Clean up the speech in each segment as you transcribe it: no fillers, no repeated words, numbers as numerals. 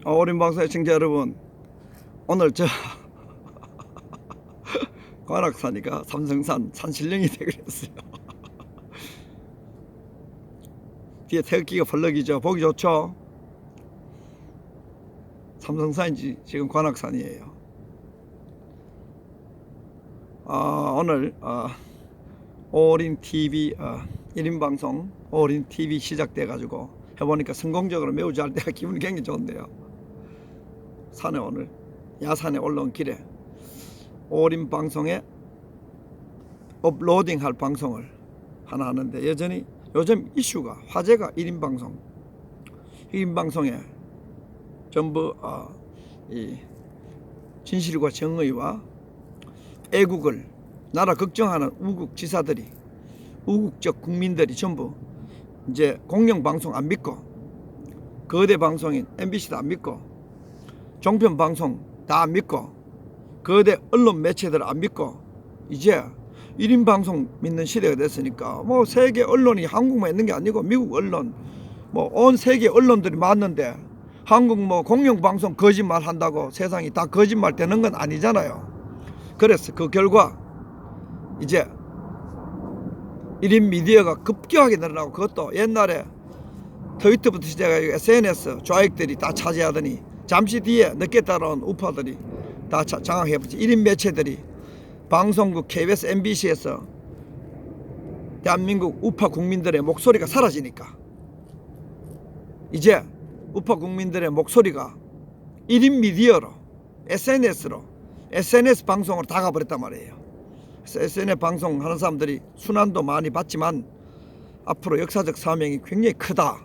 어린 방송 시청자 여러분, 오늘 저 관악산이가 삼성산 산신령이 되겠어요. 뒤에 태극기가 펄럭이죠. 보기 좋죠. 삼성산인지 지금 관악산이에요. 오늘 오린 TV 1인 방송 오린 TV 시작돼 가지고 해보니까 성공적으로 매우 잘 돼가 기분이 굉장히 좋은데요. 산에 오늘 야산에 올라온 길에 오린 방송에 업로딩 할 방송을 하나 하는데, 여전히 요즘 이슈가 화제가 1인 방송. 1인 방송에 전부 이 진실과 정의와 애국을 나라 걱정하는 우국 지사들이, 우국적 국민들이 전부 이제 공영 방송 안 믿고, 거대 방송인 MBC도 안 믿고, 종편 방송 다 안 믿고, 거대 언론 매체들 안 믿고, 이제 1인 방송 믿는 시대가 됐으니까 뭐 세계 언론이 한국만 있는 게 아니고 미국 언론, 뭐 온 세계 언론들이 많은데 한국 뭐 공영 방송 거짓말 한다고 세상이 다 거짓말 되는 건 아니잖아요. 그래서 그 결과 이제 1인 미디어가 급격하게 늘어나고, 그것도 옛날에 트위터부터 시작해서 SNS 좌익들이 다 차지하더니 잠시 뒤에 늦게 따라온 우파들이 다 장악해버리지. 1인 매체들이 방송국 KBS, MBC에서 대한민국 우파 국민들의 목소리가 사라지니까 이제 우파 국민들의 목소리가 1인 미디어로, SNS로, SNS 방송으로 다 가버렸단 말이에요. 그래서 SNS 방송 하는 사람들이 순환도 많이 받지만 앞으로 역사적 사명이 굉장히 크다.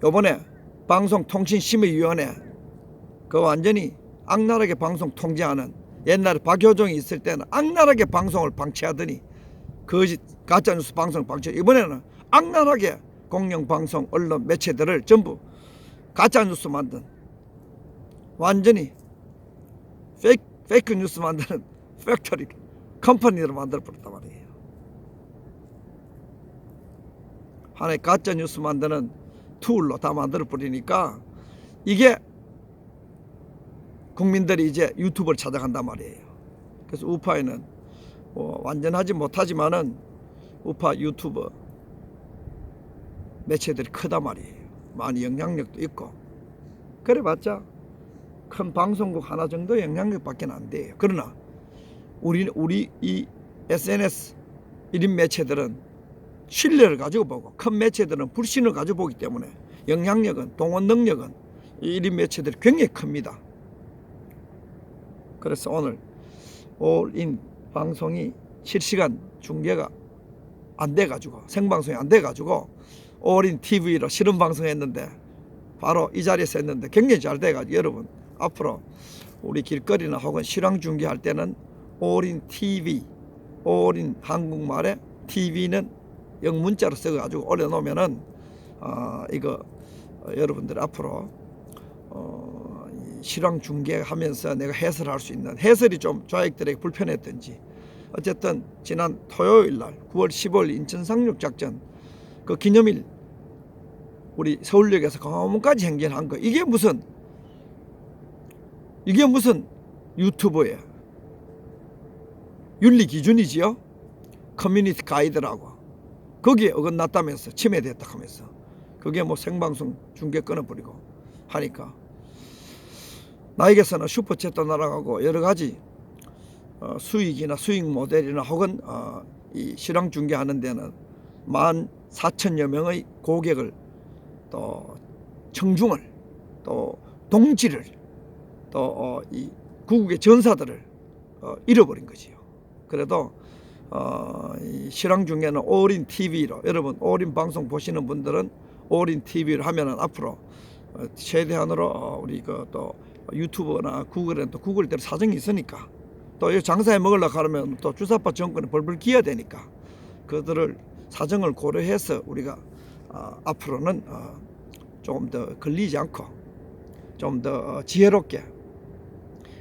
요번에 방송통신심의위원회 그 완전히 악랄하게 방송 통제하는, 옛날에 박효종이 있을 때는 악랄하게 방송을 방치하더니 거짓 가짜뉴스 방송을 방치하고, 이번에는 악랄하게 공영방송 언론 매체들을 전부 가짜뉴스 만든, 완전히 페이크 뉴스 만드는 팩토리 컴퍼니를 만들어버렸단 말이에요. 하나의 가짜뉴스 만드는 툴로 다 만들어버리니까 이게 국민들이 이제 유튜브를 찾아간단 말이에요. 그래서 우파에는 뭐 완전하지 못하지만은 우파 유튜브 매체들이 크단 말이에요. 많이 영향력도 있고. 그래봤자 큰 방송국 하나 정도 영향력밖에 안 돼요. 그러나 우리 이 SNS 1인 매체들은 신뢰를 가지고 보고, 큰 매체들은 불신을 가지고 보기 때문에 영향력은, 동원 능력은 이 1인 매체들이 굉장히 큽니다. 그래서 오늘 올인 방송이 실시간 중계가 안 돼가지고, 생방송이 안 돼가지고 올인 TV로 실험 방송했는데, 바로 이 자리에서 했는데 굉장히 잘 돼가지고, 여러분 앞으로 우리 길거리나 혹은 실황 중계할 때는 올인 TV, 올인 한국말에 TV는 영문자로 써가지고 올려놓으면은 이거 여러분들 앞으로 실황 중계하면서 내가 해설할 수 있는, 해설이 좀 좌익들에게 불편했든지, 어쨌든 지난 토요일날 9월 15일 인천 상륙작전 그 기념일 우리 서울역에서 광화문까지 행진한 거, 이게 무슨 유튜브에 윤리 기준이지요? 커뮤니티 가이드라고 거기에 어긋났다면서, 침해됐다 하면서 그게 뭐 생방송 중계 끊어버리고 하니까 나에게서는 슈퍼챗도 날아가고 여러 가지 수익이나 수익 모델이나 혹은 이 실황 중계하는 데는 14,000여 명의 고객을, 또 청중을, 또 동지를, 또 이 구국의 전사들을 잃어버린 거지요. 그래도 이 실황 중에는 올인 TV로, 여러분 올인 방송 보시는 분들은 올인 TV를 하면은 앞으로 최대한으로 우리 또 유튜브나 구글에는 또 구글대로 사정이 있으니까, 또 장사해 먹으려고 하면 또 주사파 정권에 벌벌 기어야 되니까 그들을 사정을 고려해서 우리가 앞으로는 조금 더 걸리지 않고 좀 더 지혜롭게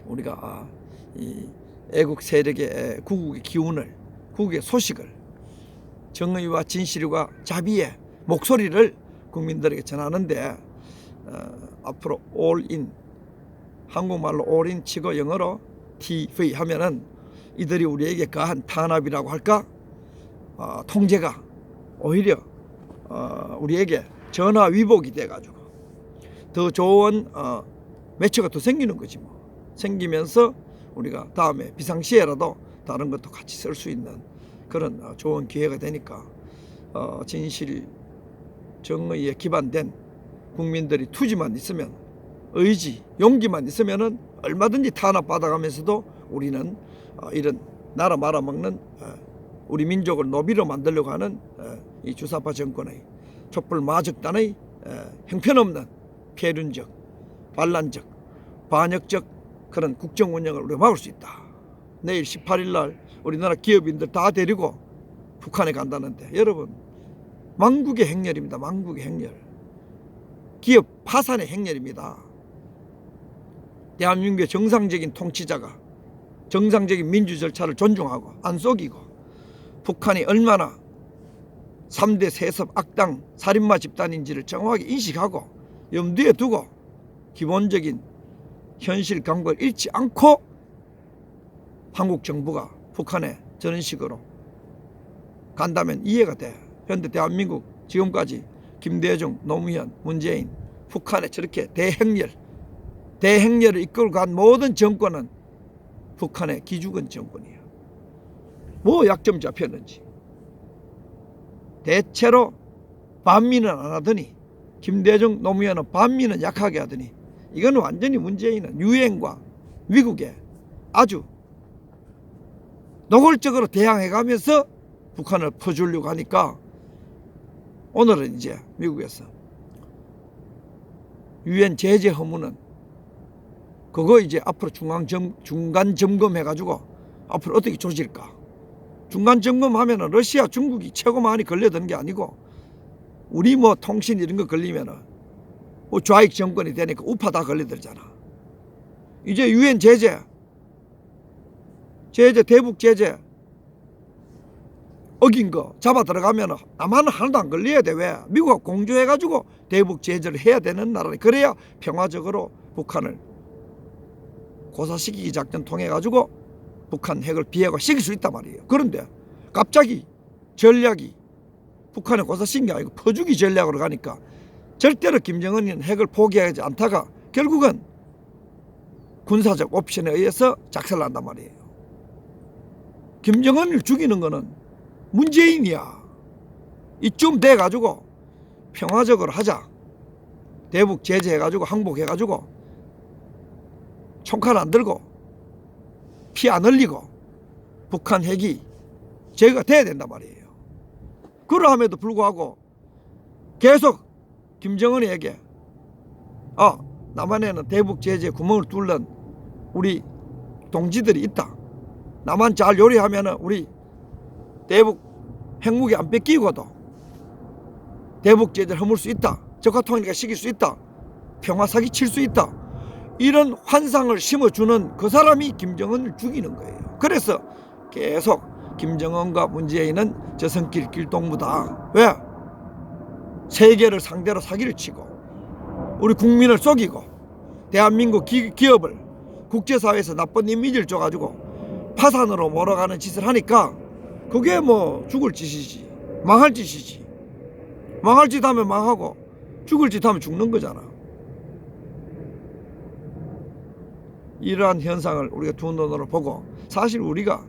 우리가 이 애국 세력의 구국의 기운을, 구국의 소식을, 정의와 진실과 자비의 목소리를 국민들에게 전하는데 앞으로 올인, 한국말로 올인 치고 영어로 TV 하면은 이들이 우리에게 가한 탄압이라고 할까? 통제가 오히려 우리에게 전화 위복이 돼가지고 더 좋은 매체가 더 생기는 거지 뭐. 생기면서 우리가 다음에 비상시에라도 다른 것도 같이 쓸 수 있는 그런 좋은 기회가 되니까 진실 정의에 기반된 국민들이 투지만 있으면, 의지, 용기만 있으면은 얼마든지 탄압받아가면서도 우리는 이런 나라 말아먹는 우리 민족을 노비로 만들려고 하는 이 주사파 정권의 촛불 마적단의 형편없는 폐륜적, 반란적, 반역적 그런 국정 운영을 우리가 막을 수 있다. 내일 18일 날 우리나라 기업인들 다 데리고 북한에 간다는데, 여러분, 망국의 행렬입니다. 망국의 행렬. 기업 파산의 행렬입니다. 대한민국의 정상적인 통치자가 정상적인 민주 절차를 존중하고 안 속이고, 북한이 얼마나 3대 세습 악당 살인마 집단인지를 정확하게 인식하고 염두에 두고 기본적인 현실 감각을 잃지 않고 한국 정부가 북한에 저런 식으로 간다면 이해가 돼. 그런데 대한민국 지금까지 김대중, 노무현, 문재인, 북한에 저렇게 대행렬을 이끌고 간 모든 정권은 북한의 기죽은 정권이에요. 뭐 약점 잡혔는지. 대체로 반미는 안 하더니, 김대중, 노무현은 반미는 약하게 하더니, 이건 완전히 문재인은 유엔과 미국에 아주 노골적으로 대항해가면서 북한을 퍼주려고 하니까, 오늘은 이제 미국에서 유엔 제재 허무는 그거 이제 앞으로 중간 점검해가지고 앞으로 어떻게 조질까. 중간 점검하면은 러시아, 중국이 최고 많이 걸려드는 게 아니고, 우리 뭐 통신 이런 거 걸리면은 뭐 좌익 정권이 되니까 우파 다 걸려들잖아. 이제 유엔 제재, 대북 제재 어긴 거 잡아 들어가면 남한은 하나도 안 걸려야 돼. 왜? 미국과 공조해가지고 대북 제재를 해야 되는 나라니. 그래야 평화적으로 북한을 고사시키기 작전 통해가지고 북한 핵을 비핵화시킬 수 있단 말이에요. 그런데 갑자기 전략이 북한에 고사시킨 게 아니고 퍼주기 전략으로 가니까 절대로 김정은이는 핵을 포기하지 않다가 결국은 군사적 옵션에 의해서 작살난단 말이에요. 김정은을 죽이는 거는 문재인이야. 이쯤 돼가지고 평화적으로 하자. 대북 제재해가지고 항복해가지고 총칼 안 들고 피 안 흘리고 북한 핵이 제거가 돼야 된단 말이에요. 그러함에도 불구하고 계속 김정은에게 남한에는 대북 제재 구멍을 뚫는 우리 동지들이 있다. 남한 잘 요리하면은 우리 대북 핵무기 안 뺏기고도 대북 제재를 허물 수 있다. 적화통일가 시킬 수 있다. 평화 사기 칠 수 있다. 이런 환상을 심어주는 그 사람이 김정은을 죽이는 거예요. 그래서 계속 김정은과 문재인은 저승길 길동무다. 왜? 세계를 상대로 사기를 치고 우리 국민을 속이고 대한민국 기업을 국제사회에서 나쁜 이미지를 줘가지고 파산으로 몰아가는 짓을 하니까 그게 뭐 죽을 짓이지, 망할 짓이지. 망할 짓 하면 망하고 죽을 짓 하면 죽는 거잖아. 이러한 현상을 우리가 두 눈으로 보고, 사실 우리가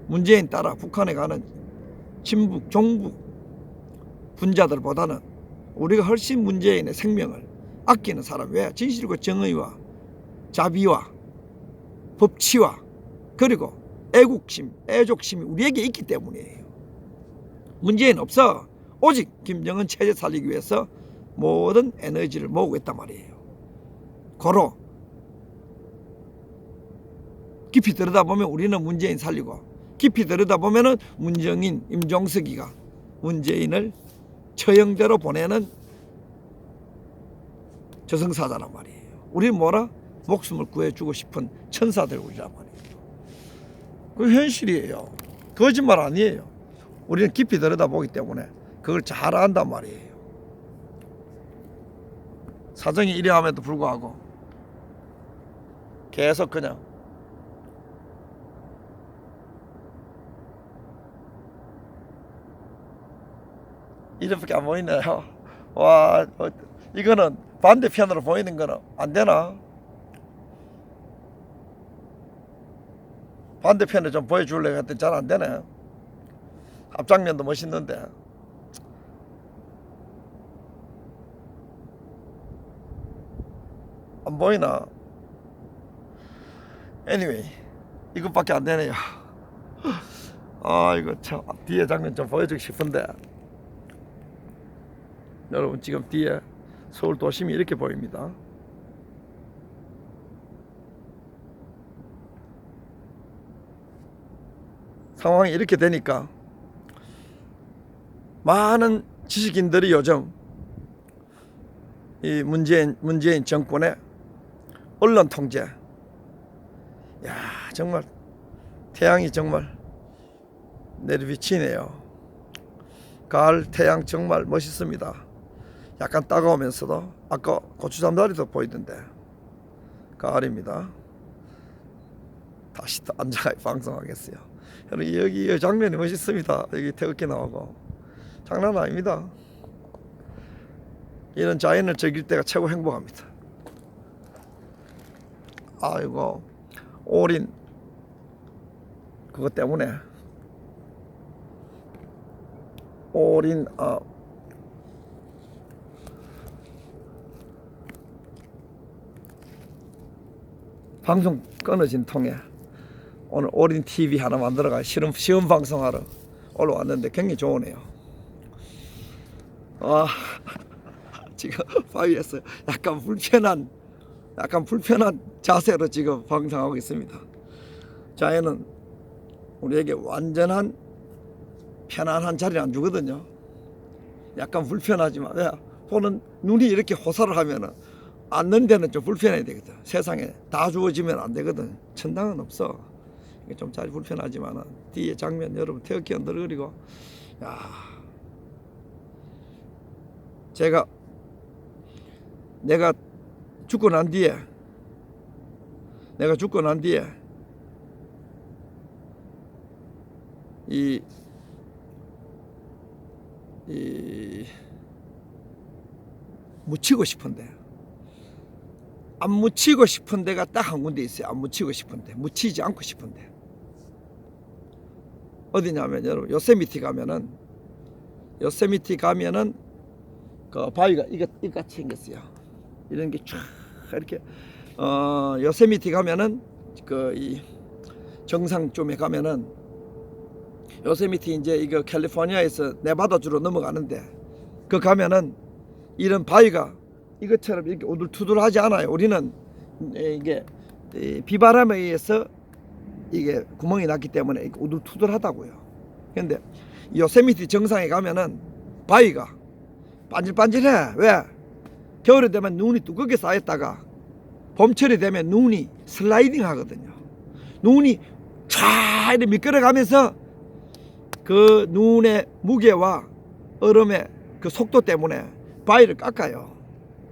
문재인 따라 북한에 가는 친북, 종북 분자들보다는 우리가 훨씬 문재인의 생명을 아끼는 사람. 왜? 진실과 정의와 자비와 법치와 그리고 애국심, 애족심이 우리에게 있기 때문이에요. 문재인 없어. 오직 김정은 체제 살리기 위해서 모든 에너지를 모으고 있단 말이에요. 고로 깊이 들여다보면 우리는 문재인 살리고, 깊이 들여다보면은 문정인, 임종석이가 문재인을 처형대로 보내는 저승사자란 말이에요. 우리는 뭐라? 목숨을 구해주고 싶은 천사들이란 말이에요. 그 현실이에요. 거짓말 아니에요. 우리는 깊이 들여다보기 때문에 그걸 잘 안단 말이에요. 사정이 이러함에도 불구하고 계속 그냥 이렇게 안 보이네요. 와, 이거는 반대편으로 보이는 거는 안 되나? 반대편에 좀 보여줄래 했더니 잘 안 되네. 앞장면도 멋있는데. 안 보이나? anyway, 이것밖에 안 되네요. 아, 이거 참 뒤에 장면 좀 보여주고 싶은데. 여러분, 지금 뒤에 서울 도심이 이렇게 보입니다. 상황이 이렇게 되니까 많은 지식인들이 요즘 이 문재인 정권의 언론 통제, 야, 정말 태양이 정말 내리비치네요. 가을 태양 정말 멋있습니다. 약간 따가우면서도 아까 고추잠자리도 보이던데 가을입니다. 다시 또 앉아 방송하겠어요. 여러분, 여기 장면이 멋있습니다. 여기 태극기 나오고 장난 아닙니다. 이런 자연을 즐길 때가 최고 행복합니다. 아이고, 올인 그것 때문에 올인 방송 끊어진 통에 오늘 올인 TV 하나 만들어가 시험 방송하러 올라왔는데 굉장히 좋으네요. 지금 바위에서 약간 불편한 자세로 지금 방송하고 있습니다. 자연은 우리에게 완전한 편안한 자리를 안 주거든요. 약간 불편하지만 보는 눈이 이렇게 호소를 하면은 앉는 데는 좀 불편해야 되거든. 세상에 다 주어지면 안 되거든. 천당은 없어. 좀 자리 불편하지만은 뒤에 장면 여러분 태극기 흔들거리고, 야, 내가 죽고 난 뒤에 이 묻히고 싶은데 안 묻히고 싶은 데가 딱 한 군데 있어요. 안 묻히고 싶은데, 묻히지 않고 싶은데 어디냐면 여러분 요세미티 가면은 그 바위가 이같이 생겼어요. 이런 게 쫙 이렇게 요세미티 가면은 이 정상쯤에 가면은 요세미티 이제 이거 캘리포니아에서 네바다 주로 넘어가는데 그 가면은 이런 바위가 이것처럼 이렇게 우둘투둘하지 않아요. 우리는 이게 비바람에 의해서 이게 구멍이 났기 때문에 우둘투둘하다고요. 그런데 요세미티 정상에 가면은 바위가 반질반질해. 왜? 겨울에 되면 눈이 두껍게 쌓였다가 봄철이 되면 눈이 슬라이딩 하거든요. 눈이 촤 이렇게 미끄러가면서 그 눈의 무게와 얼음의 그 속도 때문에 바위를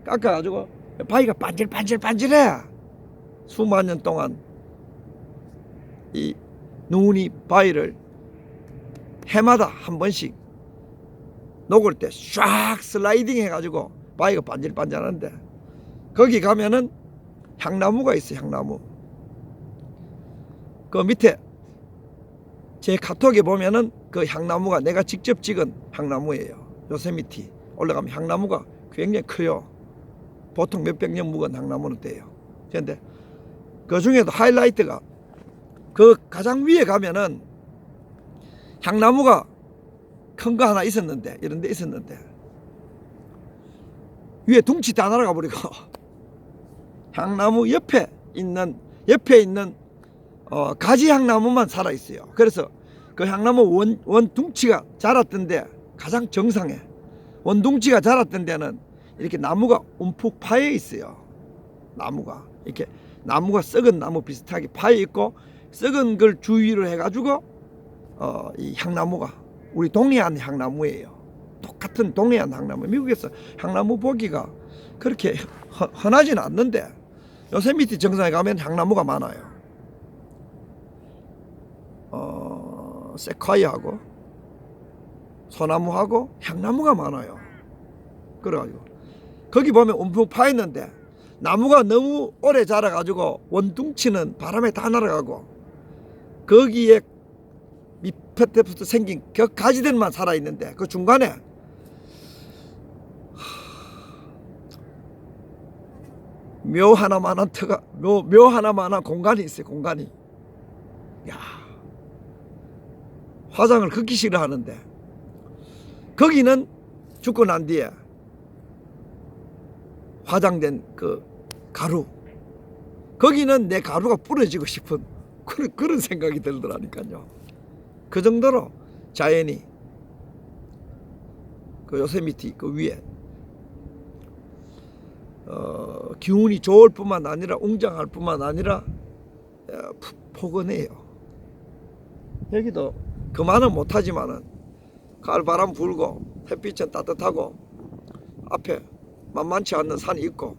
깎아가지고 바위가 반질반질해. 수만 년 동안 이 눈이 바위를 해마다 한 번씩 녹을 때 쫙 슬라이딩 해가지고 바위가 반질반질하는데 거기 가면은 향나무가 있어요. 향나무. 그 밑에 제 카톡에 보면은 그 향나무가 내가 직접 찍은 향나무예요. 요세미티 올라가면 향나무가 굉장히 커요. 보통 몇백 년 묵은 향나무는 돼요. 그런데 그 중에도 하이라이트가 그 가장 위에 가면은 향나무가 큰 거 하나 있었는데, 이런 데 있었는데 위에 둥치 다 날아가 버리고 향나무 옆에 있는 가지 향나무만 살아 있어요. 그래서 그 향나무 원둥치가 자랐던데 가장 정상에 원둥치가 자랐던 데는 이렇게 나무가 움푹 파여 있어요. 나무가 이렇게 썩은 나무 비슷하게 파여 있고 썩은 걸 주위로 해가지고 이 향나무가 우리 동해안 향나무예요. 똑같은 동해안 향나무. 미국에서 향나무 보기가 그렇게 흔하진 않는데 요세미티 정상에 가면 향나무가 많아요. 세콰이아하고 소나무하고 향나무가 많아요. 그래가지고 거기 보면 움푹 파 있는데 나무가 너무 오래 자라가지고 원둥치는 바람에 다 날아가고 거기에 밑에부터 생긴 가지들만 살아있는데 그 중간에 묘 하나만한 묘 하나만한 공간이 있어요. 공간이. 야, 화장을 극히 싫어하는데 거기는 죽고 난 뒤에 화장된 그 가루, 거기는 내 가루가 뿌려지고 싶은 그런 생각이 들더라니까요. 그 정도로 자연이 그 요세미티 그 위에 기운이 좋을 뿐만 아니라 웅장할 뿐만 아니라 포근해요. 여기도 그만은 못하지만은 가을 바람 불고 햇빛은 따뜻하고 앞에 만만치 않는 산이 있고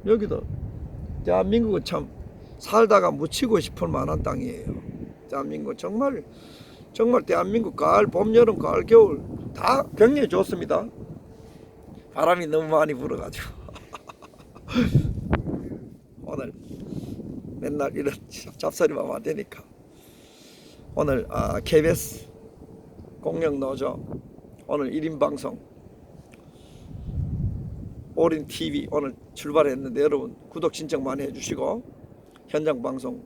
여기도 대한민국은 참 살다가 묻히고 싶을 만한 땅이에요. 대한민국 정말 대한민국 가을 봄 여름 가을 겨울 다 굉장히 좋습니다. 바람이 너무 많이 불어가지고 오늘 맨날 이런 잡소리만 와대니까 오늘 KBS 공영노조 오늘 1인 방송 올인TV 오늘 출발했는데 여러분 구독 신청 많이 해주시고 현장 방송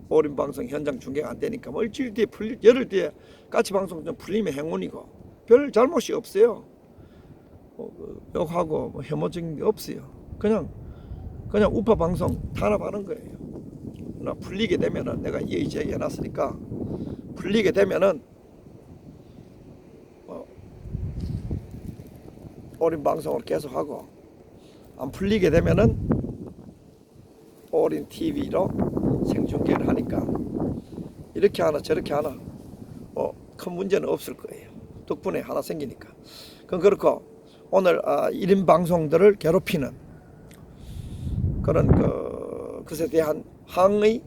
올인 방송 현장 중계가 안 되니까 뭐 일주일 뒤에 열흘 뒤에 같이 방송 좀 풀리면 행운이고 별 잘못이 없어요. 욕하고 뭐 혐오적인 게 없어요. 그냥 우파 방송 탄압하는 거예요. 나 풀리게 되면은 내가 이의 제기해놨으니까 풀리게 되면은 올인 방송을 계속하고 안 풀리게 되면은 올인 TV로 생중계를 하니까 이렇게 하나 저렇게 하나 큰 문제는 없을 거예요. 덕분에 하나 생기니까. 그건 그렇고 오늘 1인 방송들을 괴롭히는 그런 그것에 대한 항의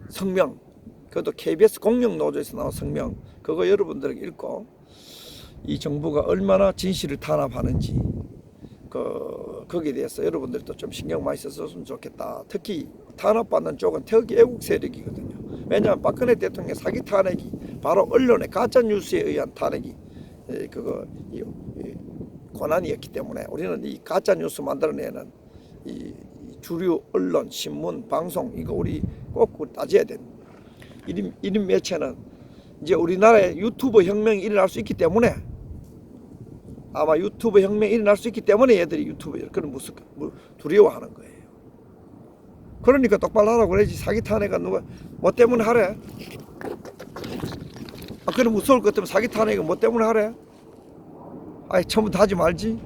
성명, 그것도 KBS 공영노조에서 나온 성명, 그거 여러분들에게 읽고 이 정부가 얼마나 진실을 탄압하는지 거기에 대해서 여러분들도 좀 신경 많이 썼으면 좋겠다. 특히 탄압받는 쪽은 특히 애국 세력이거든요. 왜냐하면 박근혜 대통령의 사기 탄핵이 바로 언론의 가짜 뉴스에 의한 탄핵이 권한이었기 때문에 우리는 이 가짜 뉴스 만들어내는 이 주류 언론, 신문, 방송 이거 우리 꼭 따져야 됩니다. 1인 매체는 이제 우리나라에 유튜브 혁명이 일어날 수 있기 때문에 아마 유튜브 혁명이 일어날 수 있기 때문에 얘들이 유튜브에 그런 두려워하는 거예요. 그러니까 똑바로 하라고 그러지. 사기 탄핵가 누가 뭐 때문에 하래? 그럼 무서울 것 때문에 사기 탄핵은 뭐 때문에 하래? 아이 처음부터 하지 말지.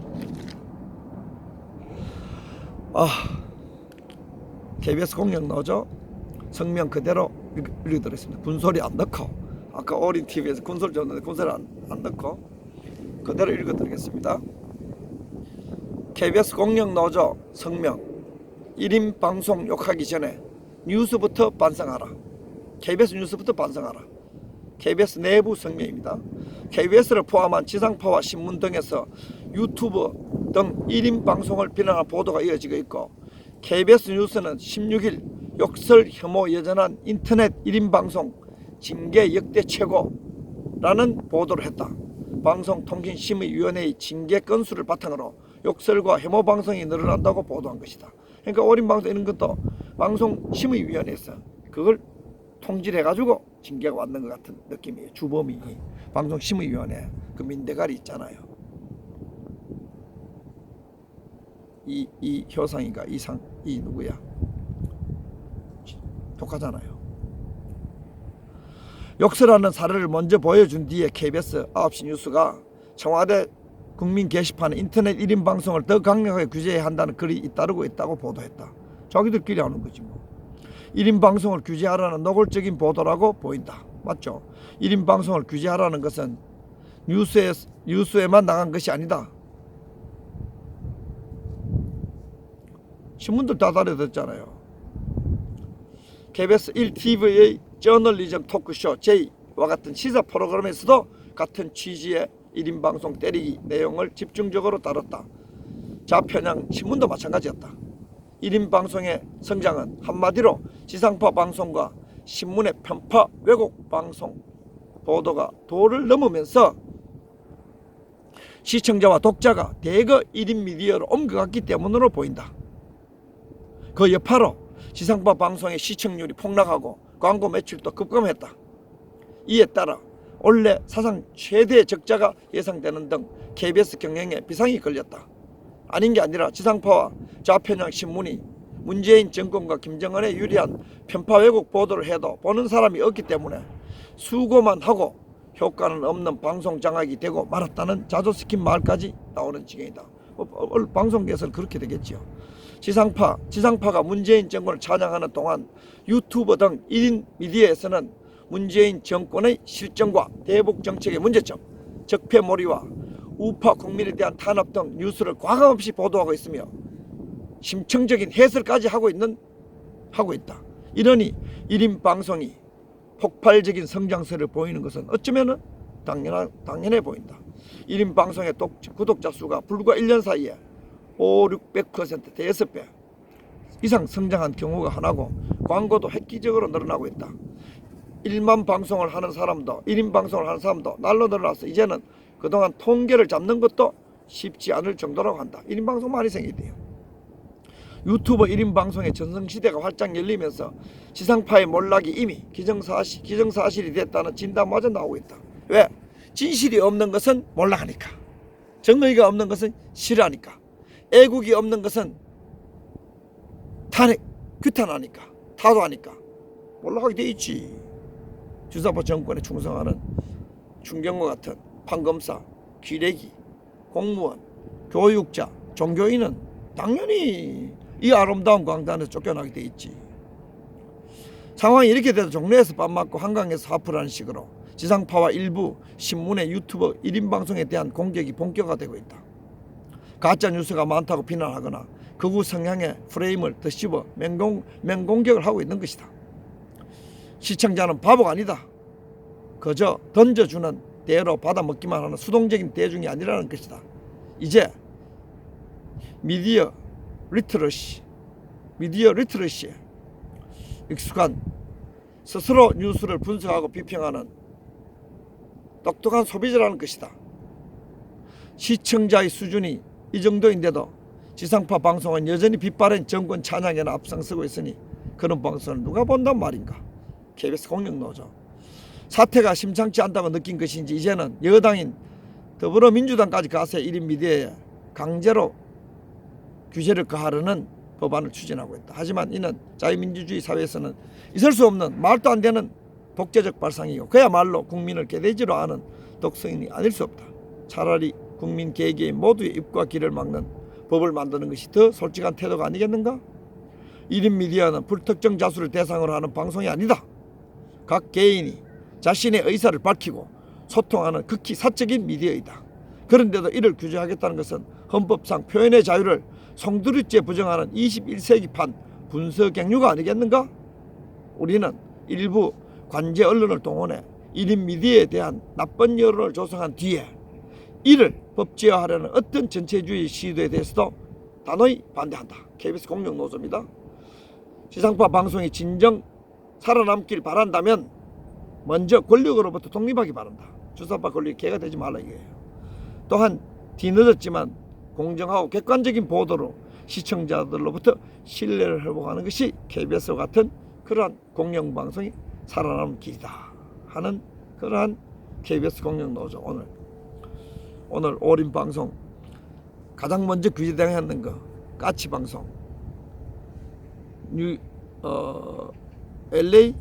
KBS 공영노조 성명 그대로 읽어드렸습니다. 군소리 안 넣고 아까 올인TV에서 군소리 줬는데 군소리 안 넣고 그대로 읽어드리겠습니다. KBS 공영노조 성명 1인 방송 욕하기 전에 뉴스부터 반성하라. KBS 뉴스부터 반성하라. KBS 내부 성명입니다. KBS를 포함한 지상파와 신문 등에서 유튜브 등 1인 방송을 비난하는 보도가 이어지고 있고 KBS 뉴스는 16일 욕설 혐오 여전한 인터넷 1인 방송 징계 역대 최고라는 보도를 했다. 방송통신심의위원회의 징계 건수를 바탕으로 욕설과 혐오 방송이 늘어난다고 보도한 것이다. 그러니까 올인 방송 이런 것도 방송심의위원회에서 그걸 통질해가지고 징계가 왔는 것 같은 느낌이에요. 주범이 방송심의위원회 그 민대가리 있잖아요. 이 효상이가 이 누구야? 독하잖아요. 욕설하는 사례를 먼저 보여준 뒤에 KBS 9시 뉴스가 청와대 국민 게시판에 인터넷 1인 방송을 더 강력하게 규제해야 한다는 글이 잇따르고 있다고 보도했다. 자기들끼리 하는 거지 뭐. 1인 방송을 규제하라는 노골적인 보도라고 보인다. 맞죠? 1인 방송을 규제하라는 것은 뉴스에만 나간 것이 아니다. 신문들 다 다뤄졌잖아요. KBS 1TV의 저널리즘 토크쇼 J와 같은 시사 프로그램에서도 같은 취지의 1인 방송 때리기 내용을 집중적으로 다뤘다. 좌편향 신문도 마찬가지였다. 1인 방송의 성장은 한마디로 지상파 방송과 신문의 편파 왜곡 방송 보도가 도를 넘으면서 시청자와 독자가 대거 1인 미디어로 옮겨갔기 때문으로 보인다. 그 여파로 지상파 방송의 시청률이 폭락하고 광고 매출도 급감했다. 이에 따라 올해 사상 최대 적자가 예상되는 등 KBS 경영에 비상이 걸렸다. 아닌 게 아니라 지상파와 좌편향 신문이 문재인 정권과 김정은에 유리한 편파 왜곡 보도를 해도 보는 사람이 없기 때문에 수고만 하고 효과는 없는 방송 장악이 되고 말았다는 자조시킨 말까지 나오는 지경이다. 방송계에서는 그렇게 되겠지요. 지상파가 문재인 정권을 찬양하는 동안 유튜버 등 1인 미디어에서는 문재인 정권의 실정과 대북 정책의 문제점, 적폐몰이와 우파 국민에 대한 탄압 등 뉴스를 과감없이 보도하고 있으며 심층적인 해설까지 하고 있다. 이러니 1인 방송이 폭발적인 성장세를 보이는 것은 어쩌면 당연해 보인다. 1인 방송의 구독자 수가 불과 1년 사이에 500~600% 대여섯 배 이상 성장한 경우가 하나고 광고도 획기적으로 늘어나고 있다. 1만 방송을 하는 사람도 1인 방송을 하는 사람도 날로 늘어나서 이제는 그동안 통계를 잡는 것도 쉽지 않을 정도라고 한다. 1인 방송 많이 생기대요. 유튜버 1인 방송의 전성시대가 활짝 열리면서 지상파의 몰락이 이미 기정사실이 됐다는 진단마저 나오고 있다. 왜? 진실이 없는 것은 몰락하니까, 정의가 없는 것은 싫어하니까, 애국이 없는 것은 규탄하니까, 타도하니까 몰락하게 돼 있지. 주사파 정권에 충성하는 충경과 같은 판검사, 기레기, 공무원, 교육자, 종교인은 당연히 이 아름다운 광단에서 쫓겨나게 돼 있지. 상황이 이렇게 돼도 종로에서 밥 맞고 한강에서 하프라는 식으로 지상파와 일부 신문의 유튜버 1인 방송에 대한 공격이 본격화되고 있다. 가짜 뉴스가 많다고 비난하거나 극우 성향의 프레임을 더 씹어 맹공격을 하고 있는 것이다. 시청자는 바보가 아니다. 그저 던져주는 대로 받아먹기만 하는 수동적인 대중이 아니라는 것이다. 이제 미디어 리터러시에 익숙한 스스로 뉴스를 분석하고 비평하는 똑똑한 소비자라는 것이다. 시청자의 수준이 이 정도인데도 지상파 방송은 여전히 빛바랜 정권 찬양에는 앞장서고 있으니 그런 방송을 누가 본단 말인가. KBS 공영노조 사태가 심상치 않다고 느낀 것인지 이제는 여당인 더불어민주당까지 가서 1인 미디어에 강제로 규제를 가하려는 법안을 추진하고 있다. 하지만 이는 자유민주주의 사회에서는 있을 수 없는 말도 안 되는 독재적 발상이고 그야말로 국민을 개돼지로 하는 독성이 아닐 수 없다. 차라리 국민 개개인 모두의 입과 길을 막는 법을 만드는 것이 더 솔직한 태도가 아니겠는가? 1인 미디어는 불특정 자수를 대상으로 하는 방송이 아니다. 각 개인이 자신의 의사를 밝히고 소통하는 극히 사적인 미디어이다. 그런데도 이를 규제하겠다는 것은 헌법상 표현의 자유를 송두리째 부정하는 21세기판 분서갱류가 아니겠는가? 우리는 일부 관제 언론을 동원해 1인 미디어에 대한 나쁜 여론을 조성한 뒤에 이를 법제화하려는 어떤 전체주의 시도에 대해서도 단호히 반대한다. KBS 공영노조입니다. 지상파 방송이 진정 살아남길 바란다면 먼저 권력으로부터 독립하기 바란다. 주사파 권력이 개가 되지 말라 이거예요. 또한 뒤늦었지만 공정하고 객관적인 보도로 시청자들로부터 신뢰를 회복하는 것이 KBS와 같은 그러한 공영방송이 살아남는 길이다 하는 그러한 KBS 공영노조 오늘 5인 방송 가장 먼저 규제당했는 거 까치 방송 LA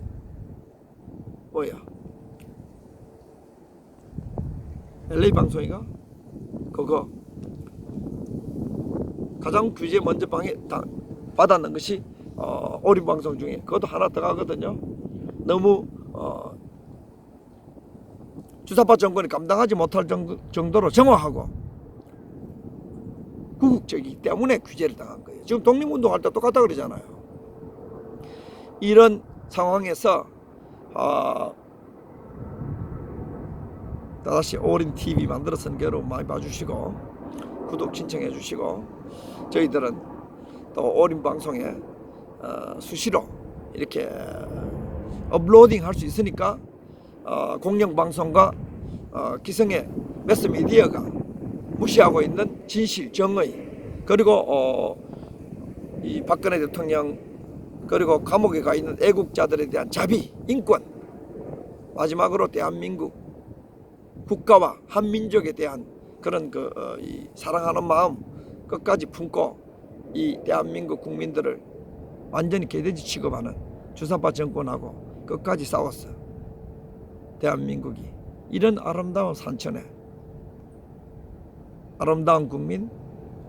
LA 방송이가 그거 가장 규제 먼저 받았는 것이 5인 방송 중에 그것도 하나 더 가거든요. 너무 주사파 정권이 감당하지 못할 정도로 정화하고 구국적이기 때문에 규제를 당한 거예요. 지금 독립운동할 때 똑같다 그러잖아요. 이런 상황에서 다시 오린TV 만들었으니까 여러분 많이 봐주시고 구독 신청해 주시고 저희들은 또 오린방송에 수시로 이렇게 업로딩 할 수 있으니까 공영방송과 기성의 매스미디어가 무시하고 있는 진실, 정의, 그리고 이 박근혜 대통령 그리고 감옥에 가 있는 애국자들에 대한 자비, 인권, 마지막으로 대한민국 국가와 한민족에 대한 그런 이 사랑하는 마음 끝까지 품고 이 대한민국 국민들을 완전히 개돼지 취급하는 주사파 정권하고 끝까지 싸웠어. 대한민국이 이런 아름다운 산천에 아름다운 국민,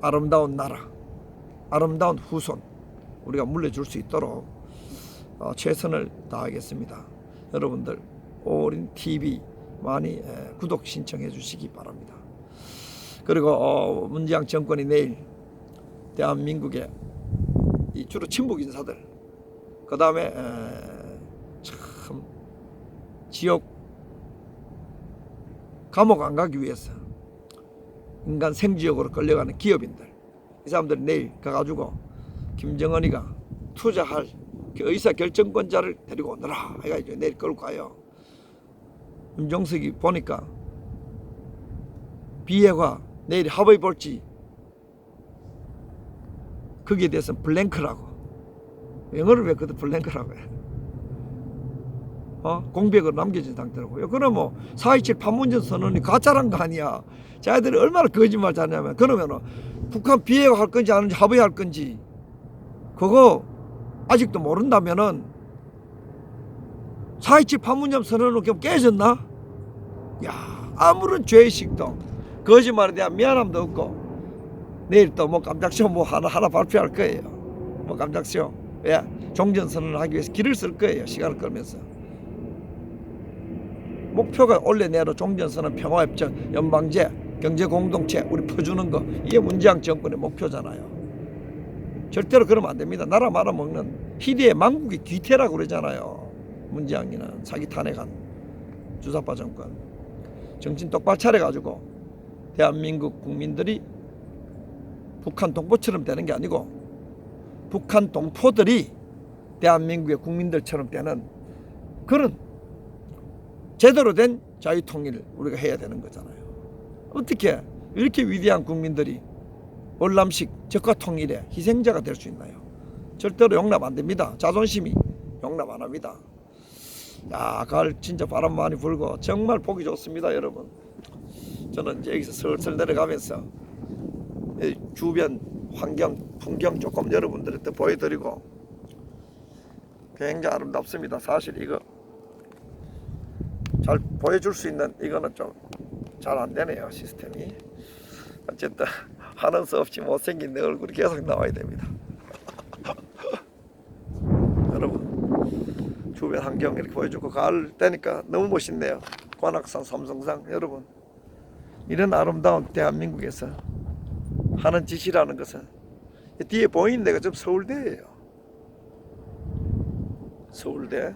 아름다운 나라, 아름다운 후손 우리가 물려줄 수 있도록 최선을 다하겠습니다. 여러분들 오린TV 많이 구독 신청해 주시기 바랍니다. 그리고 문재인 정권이 내일 대한민국의 이 주로 친북 인사들 그 다음에 참 지옥 감옥 안 가기 위해서 인간 생지역으로 끌려가는 기업인들 이 사람들이 내일 가가지고 김정은이가 투자할 그 의사결정권자를 데리고 오너라 해가지고 내일 끌고 가요. 윤종석이 보니까 비핵화 내일 합의 볼지 거기에 대해서는 블랭크라고. 영어를 왜 그것도 블랭크라고 해? 공백으로 남겨진 상태라고요. 그럼 뭐 4.27 판문점 선언이 가짜란 거 아니야. 자기들이 얼마나 거짓말 잘하냐면 그러면은 북한 비핵화 할 건지 아닌지 합의할 건지 그거 아직도 모른다면은 4.27 판문점 선언은 그냥 깨졌나? 야, 아무런 죄의식도 거짓말에 대한 미안함도 없고 내일 또 뭐 깜짝쇼 뭐 하나 발표할 거예요. 뭐 깜짝쇼. 왜? 종전선언을 하기 위해서 길을 쓸 거예요. 시간을 끌면서. 목표가 올해내로 종전선언, 평화협정, 연방제, 경제공동체 우리 퍼주는 거 이게 문재인 정권의 목표잖아요. 절대로 그러면 안 됩니다. 나라 말아먹는 희대의 망국의 뒤태라고 그러잖아요. 문재인이는 사기 탄핵한 주사파 정권. 정신 똑바로 차려가지고 대한민국 국민들이 북한 동포처럼 되는 게 아니고 북한 동포들이 대한민국의 국민들처럼 되는 그런 제대로 된 자유통일을 우리가 해야 되는 거잖아요. 어떻게 이렇게 위대한 국민들이 월남식 적화통일의 희생자가 될 수 있나요? 절대로 용납 안 됩니다. 자존심이 용납 안 합니다. 야, 가을 진짜 바람 많이 불고 정말 보기 좋습니다, 여러분. 저는 이제 여기서 슬슬 내려가면서 주변 환경, 풍경 조금 여러분들한테 보여드리고 굉장히 아름답습니다. 사실 이거 잘 보여줄 수 있는 이거는 좀 잘 안 되네요, 시스템이. 어쨌든 하는 수 없이 못생긴 내 얼굴이 계속 나와야 됩니다. 여러분 주변 환경 이렇게 보여주고 가을 때니까 너무 멋있네요. 관악산, 삼성산. 여러분 이런 아름다운 대한민국에서 하는 짓이라는 것은 뒤에 보이는 데가 좀 서울대예요. 서울대.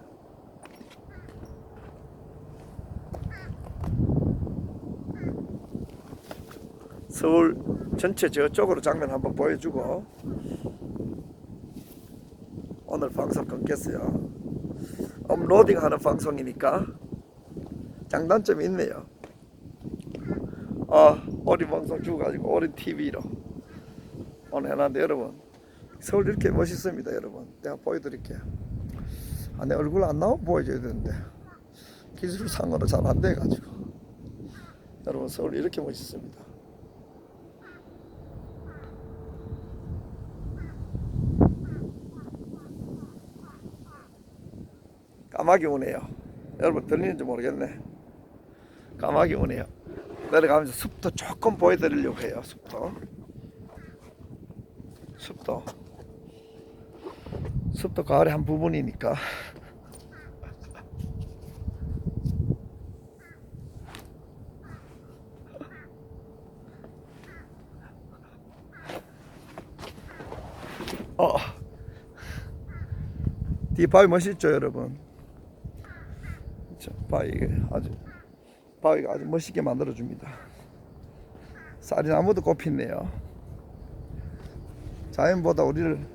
서울 전체 저쪽으로 장면 한번 보여주고 오늘 방송 끊겠어요. 업로딩 하는 방송이니까 장단점이 있네요. 오린 방송 주가지고 오린TV로 오늘 해놨는데 여러분 서울 이렇게 멋있습니다. 여러분 내가 보여드릴게요. 내 얼굴 안 나오면 보여줘야 되는데 기술상으로 잘 안 돼가지고 여러분 서울 이렇게 멋있습니다. 까마귀 오네요. 여러분 들리는지 모르겠네. 까마귀 오네요. 내려가면서 숲도 조금 보여드리려고 해요. 숲도 가을의 한 부분이니까 뒤 바위 멋있죠 여러분. 바위가 아주 멋있게 만들어 줍니다. 쌀이나무도 꽃피네요. 자연보다 우리를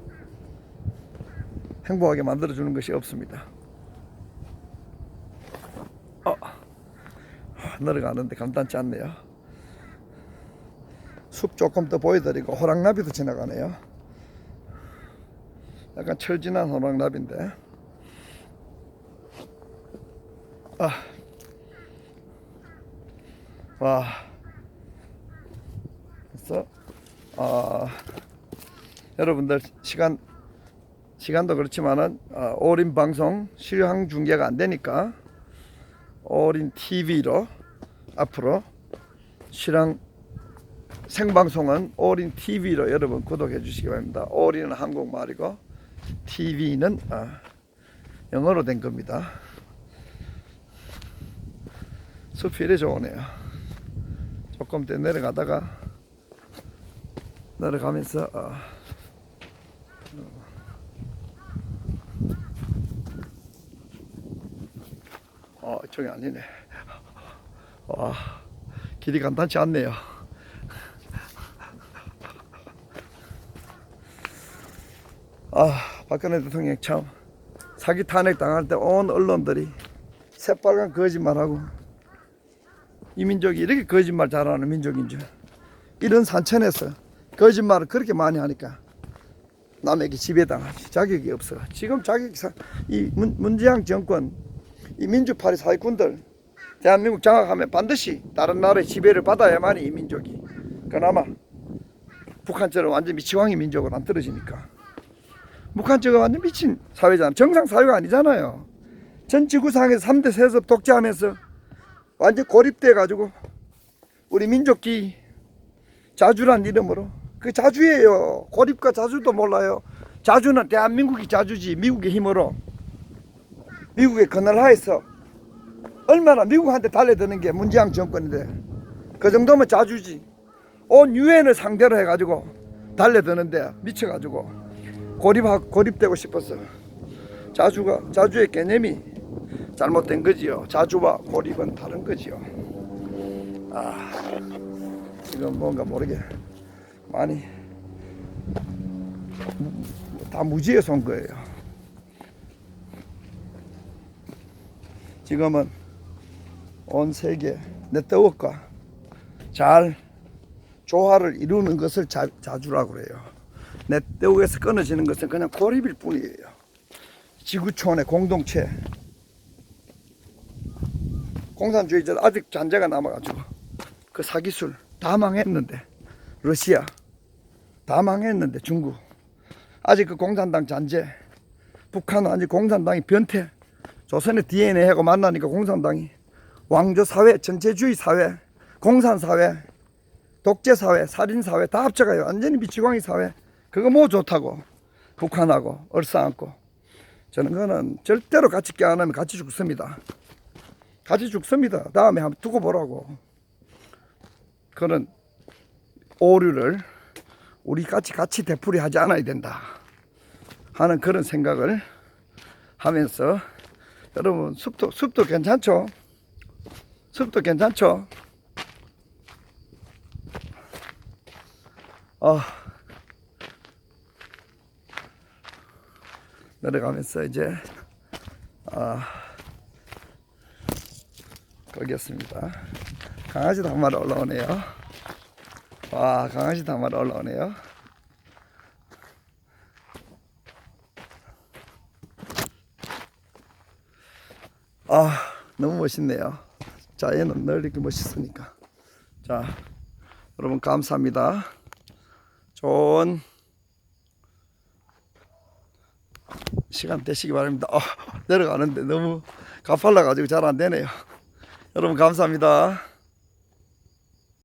행복하게 만들어 주는 것이 없습니다. 내려가는데 간단치 않네요. 숲 조금 더 보여드리고 호랑나비도 지나가네요. 약간 철진한 호랑나비인데. 와. 그래서 여러분들 시간도 그렇지만은 올인 방송 실황 중계가 안 되니까 올인 TV로 앞으로 실황 생방송은 올인 TV로 여러분 구독해 주시기 바랍니다. 올인은 한국말이고 TV는 영어로 된 겁니다. 숲이 이래 좋으네요. 조금 더 내려가면서 이쪽이 아니네. 와, 길이 간단치 않네요. 박근혜 대통령 참 사기 탄핵 당할 때 온 언론들이 새빨간 거짓말하고 이 민족이 이렇게 거짓말 잘하는 민족인 줄, 이런 산천에서 거짓말을 그렇게 많이 하니까 남에게 지배당하지 자격이 없어. 지금 이 문재인 정권, 이 민주파리 사기꾼들 대한민국 장악하면 반드시 다른 나라의 지배를 받아야만이 이 민족이 그나마 북한처럼 완전 미치광이 민족으로 안 떨어지니까. 북한처럼 완전 미친 사회잖아. 정상 사회가 아니잖아요. 전 지구상에서 3대 세습 독재하면서 완전 고립돼 가지고 우리 민족기 자주란 이름으로, 그 자주예요. 고립과 자주도 몰라요. 자주는 대한민국이 자주지. 미국의 힘으로, 미국의 그늘하에서 얼마나 미국한테 달려드는 게 문재인 정권인데, 그 정도면 자주지. 온 유엔을 상대로 해가지고 달려드는데 미쳐가지고 고립되고 싶었어. 자주의 개념이 잘못된 거지요. 자주와 고립은 다른 거지요. 지금 뭔가 모르게 많이 다 무지에서 온 거예요. 지금은 온 세계 네트워크가 잘 조화를 이루는 것을 자주라고 그래요. 네트워크에서 끊어지는 것은 그냥 고립일 뿐이에요. 지구촌의 공동체, 공산주의자 아직 잔재가 남아가지고 그 사기술 다 망했는데, 러시아 다 망했는데, 중국 아직 그 공산당 잔재, 북한은 아직 공산당이 변태, 조선의 DNA하고 만나니까 공산당이 왕조사회, 전체주의 사회, 공산사회, 독재사회, 살인사회 다 합쳐가요. 완전히 미치광이 사회. 그거 뭐 좋다고 북한하고 얼싸안고. 저는 그거는 절대로 같이 껴 안 하면 같이 죽습니다. 같이 죽습니다. 다음에 한번 두고 보라고. 그런 오류를 우리 같이 되풀이하지 않아야 된다 하는 그런 생각을 하면서, 여러분 숲도 괜찮죠? 숲도 괜찮죠? 내려가면서 이제 거기였습니다. 강아지도 한 마리 올라오네요. 와, 강아지도 한 마리 올라오네요. 너무 멋있네요. 자연은 늘 이렇게 멋있으니까. 자, 여러분 감사합니다. 좋은 시간 되시기 바랍니다. 내려가는데 너무 가팔라 가지고 잘 안 되네요. 여러분 감사합니다.